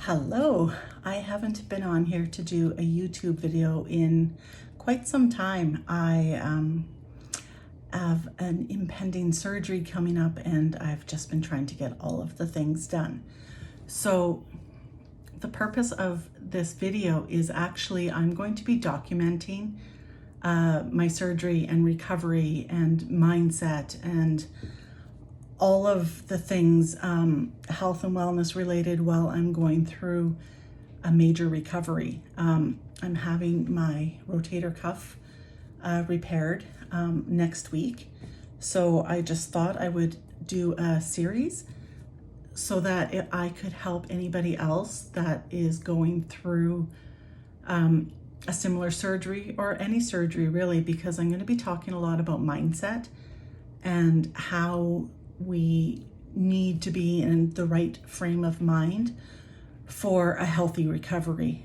Hello, I haven't been on here to do a YouTube video in quite some time. I have an impending surgery coming up and I've just been trying to get all of the things done. So the purpose of this video is actually I'm going to be documenting my surgery and recovery and mindset and all of the things health and wellness related while I'm going through a major recovery. I'm having my rotator cuff repaired next week. So I just thought I would do a series so that I could help anybody else that is going through a similar surgery or any surgery really, because I'm going to be talking a lot about mindset and how we need to be in the right frame of mind for a healthy recovery.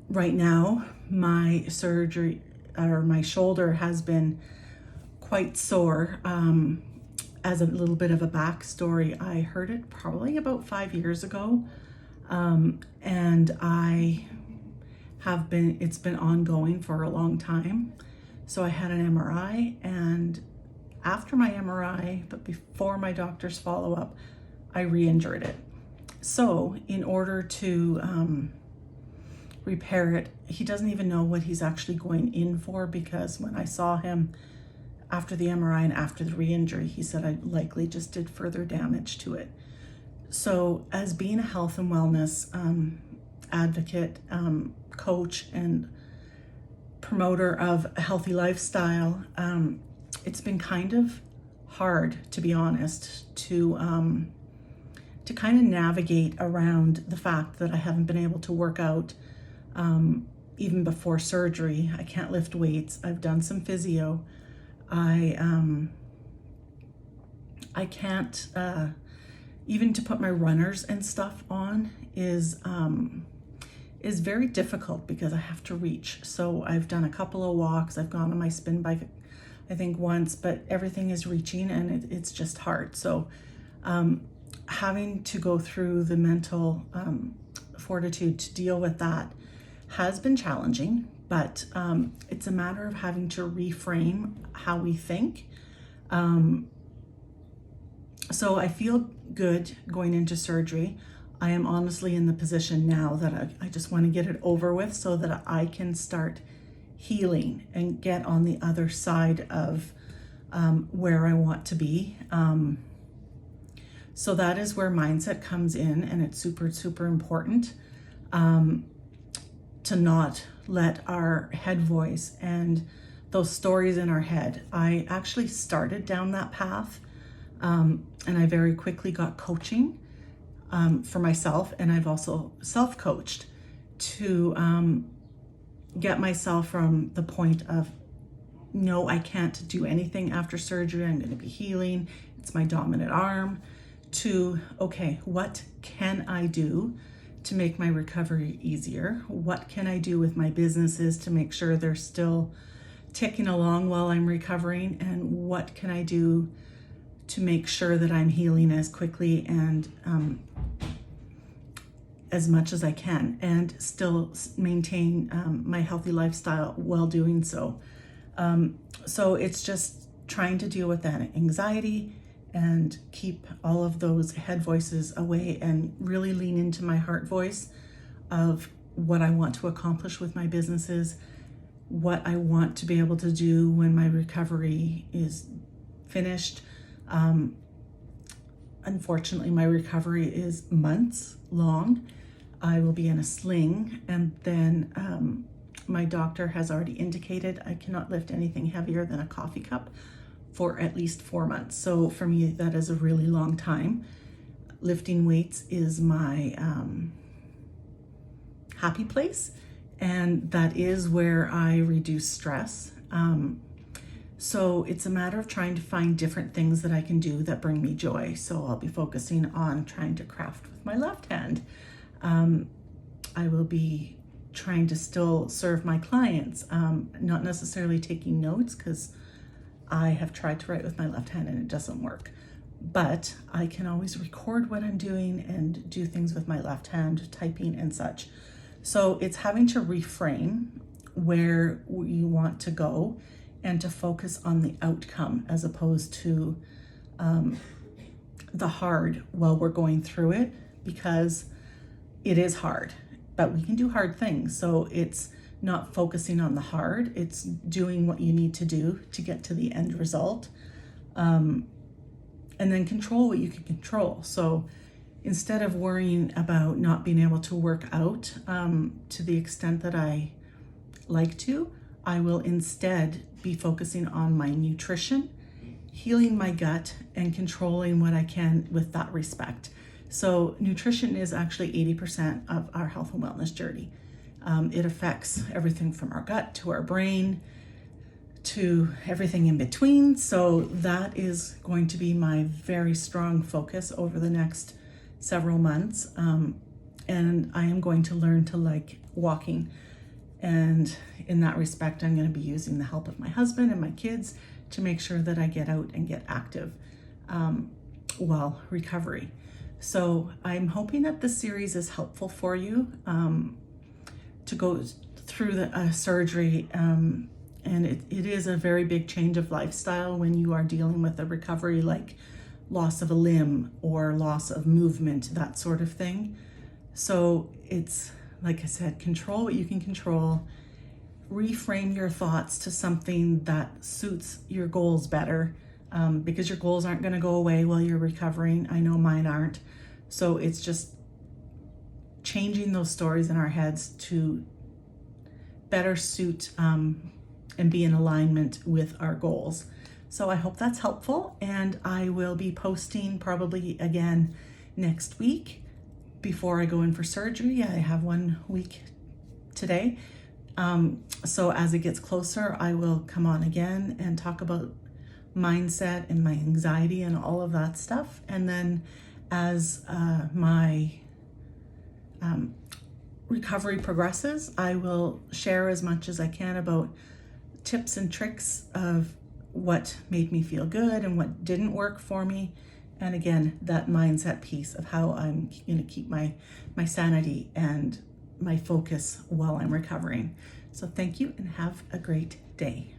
Right now, my surgery or my shoulder has been quite sore. As a little bit of a backstory, I heard it probably about 5 years ago, and it's been ongoing for a long time. So I had an MRI, and after my MRI, but before my doctor's follow-up, I re-injured it. So in order to repair it, he doesn't even know what he's actually going in for, because when I saw him after the MRI and after the re-injury, he said I likely just did further damage to it. So as being a health and wellness advocate, coach, and promoter of a healthy lifestyle, it's been kind of hard, to be honest, to kind of navigate around the fact that I haven't been able to work out even before surgery. I can't lift weights. I've done some physio. I can't even to put my runners and stuff on is very difficult because I have to reach. So I've done a couple of walks. I've gone on my spin bike I think once, but everything is reaching and it's just hard. So having to go through the mental fortitude to deal with that has been challenging, but it's a matter of having to reframe how we think. So I feel good going into surgery. I am honestly in the position now that I just want to get it over with so that I can start healing and get on the other side of where I want to be. So that is where mindset comes in, and it's super, super important to not let our head voice and those stories in our head. I actually started down that path, and I very quickly got coaching for myself, and I've also self-coached to get myself from the point of, no, I can't do anything after surgery, I'm going to be healing, it's my dominant arm, to, okay, what can I do to make my recovery easier? What can I do with my businesses to make sure they're still ticking along while I'm recovering? And what can I do to make sure that I'm healing as quickly and as much as I can, and still maintain my healthy lifestyle while doing so. So it's just trying to deal with that anxiety and keep all of those head voices away and really lean into my heart voice of what I want to accomplish with my businesses, what I want to be able to do when my recovery is finished. Unfortunately, my recovery is months long. I will be in a sling, and then my doctor has already indicated I cannot lift anything heavier than a coffee cup for at least 4 months. So for me, that is a really long time. Lifting weights is my happy place, and that is where I reduce stress. So it's a matter of trying to find different things that I can do that bring me joy. So I'll be focusing on trying to craft with my left hand. I will be trying to still serve my clients, not necessarily taking notes, because I have tried to write with my left hand and it doesn't work. but I can always record what I'm doing and do things with my left hand, typing and such. So it's having to reframe where you want to go and to focus on the outcome as opposed to the hard while we're going through it, because it is hard, but we can do hard things. So it's not focusing on the hard, it's doing what you need to do to get to the end result. And then control what you can control. So instead of worrying about not being able to work out to the extent that I like to, I will instead be focusing on my nutrition, healing my gut, and controlling what I can with that respect. So nutrition is actually 80% of our health and wellness journey. It affects everything from our gut to our brain to everything in between. So that is going to be my very strong focus over the next several months. And I am going to learn to like walking. And in that respect, I'm going to be using the help of my husband and my kids to make sure that I get out and get active while recovery. So I'm hoping that this series is helpful for you to go through the surgery. And it is a very big change of lifestyle when you are dealing with a recovery like loss of a limb or loss of movement, that sort of thing. So it's, like I said, control what you can control, reframe your thoughts to something that suits your goals better, because your goals aren't going to go away while you're recovering. I know mine aren't. So it's just changing those stories in our heads to better suit and be in alignment with our goals. So I hope that's helpful, and I will be posting probably again next week before I go in for surgery. I have 1 week today. So as it gets closer, I will come on again and talk about mindset and my anxiety and all of that stuff. And then as my recovery progresses, I will share as much as I can about tips and tricks of what made me feel good and what didn't work for me. And again, that mindset piece of how I'm going to keep my sanity and my focus while I'm recovering. So thank you and have a great day.